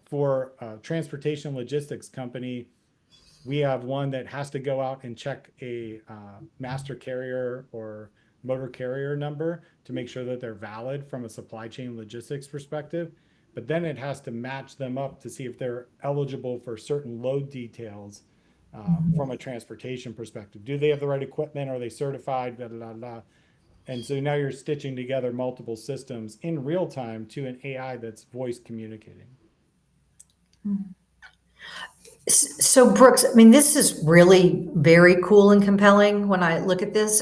For a transportation logistics company, we have one that has to go out and check a master carrier or motor carrier number to make sure that they're valid from a supply chain logistics perspective. But then it has to match them up to see if they're eligible for certain load details from a transportation perspective. Do they have the right equipment? Are they certified? Blah, blah, blah. And so now you're stitching together multiple systems in real time to an AI that's voice communicating. So Brooks, I mean, this is really very cool and compelling when I look at this.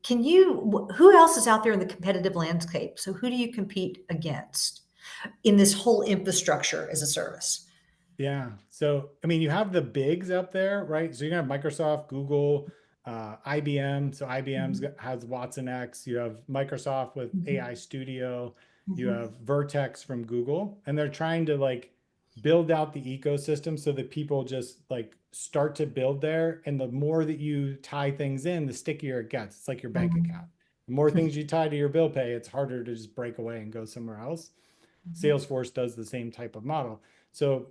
Who else is out there in the competitive landscape? So who do you compete against in this whole infrastructure as a service? Yeah. So, I mean, you have the bigs up there, right? So you have Microsoft, Google, IBM. So IBM has Watson X. You have Microsoft with AI Studio. You have Vertex from Google, and they're trying to like build out the ecosystem so that people just like start to build there. And the more that you tie things in, the stickier it gets. It's like your bank account. The more things you tie to your bill pay, it's harder to just break away and go somewhere else. Salesforce does the same type of model. So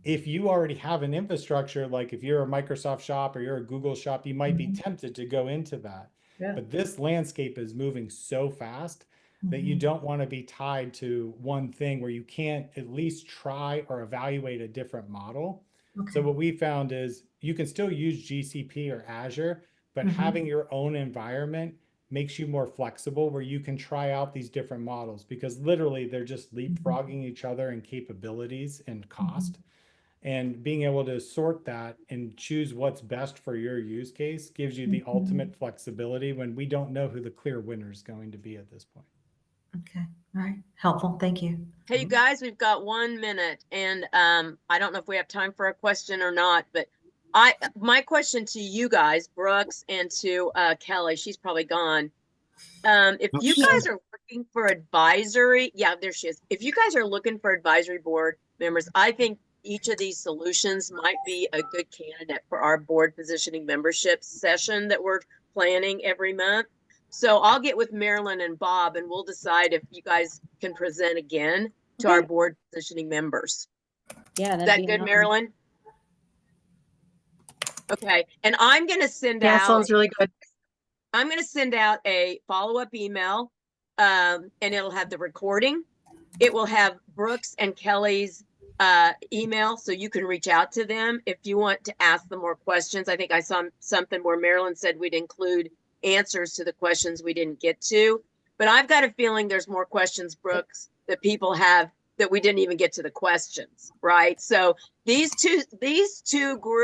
if you already have an infrastructure, like if you're a Microsoft shop or you're a Google shop, you might be tempted to go into that. Yeah. But this landscape is moving so fast that you don't want to be tied to one thing where you can't at least try or evaluate a different model. Okay. So what we found is you can still use GCP or Azure, but having your own environment makes you more flexible, where you can try out these different models, because literally they're just leapfrogging each other in capabilities and cost. And being able to sort that and choose what's best for your use case gives you the ultimate flexibility when we don't know who the clear winner is going to be at this point. Okay. All right. Helpful. Thank you. Hey, you guys, we've got 1 minute, and I don't know if we have time for a question or not, but my question to you guys, Brooks, and to Kelly, she's probably gone. If you guys are looking for advisory, yeah, there she is. If you guys are looking for advisory board members, I think each of these solutions might be a good candidate for our board positioning membership session that we're planning every month. So I'll get with Marilyn and Bob, and we'll decide if you guys can present again to our board positioning members. Yeah, is that good, awesome. Marilyn? Okay, and I'm going to send out. Yeah, sounds really good. I'm going to send out a follow-up email, and it'll have the recording. It will have Brooks and Kelly's email, so you can reach out to them if you want to ask them more questions. I think I saw something where Marilyn said we'd include answers to the questions we didn't get to, but I've got a feeling there's more questions, Brooks, that people have that we didn't even get to the questions, right? So these two,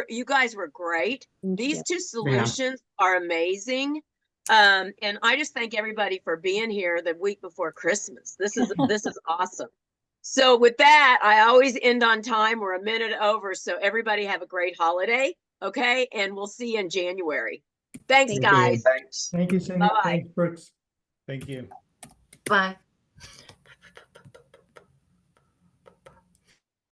you guys were great. These two solutions are amazing. And I just thank everybody for being here the week before Christmas. This is awesome. So with that, I always end on time. We're a minute over. So everybody have a great holiday. Okay. And we'll see you in January. Thanks, guys. Thanks. Thank you, Cindy. Bye-bye. Thanks, Brooks. Thank you. Bye.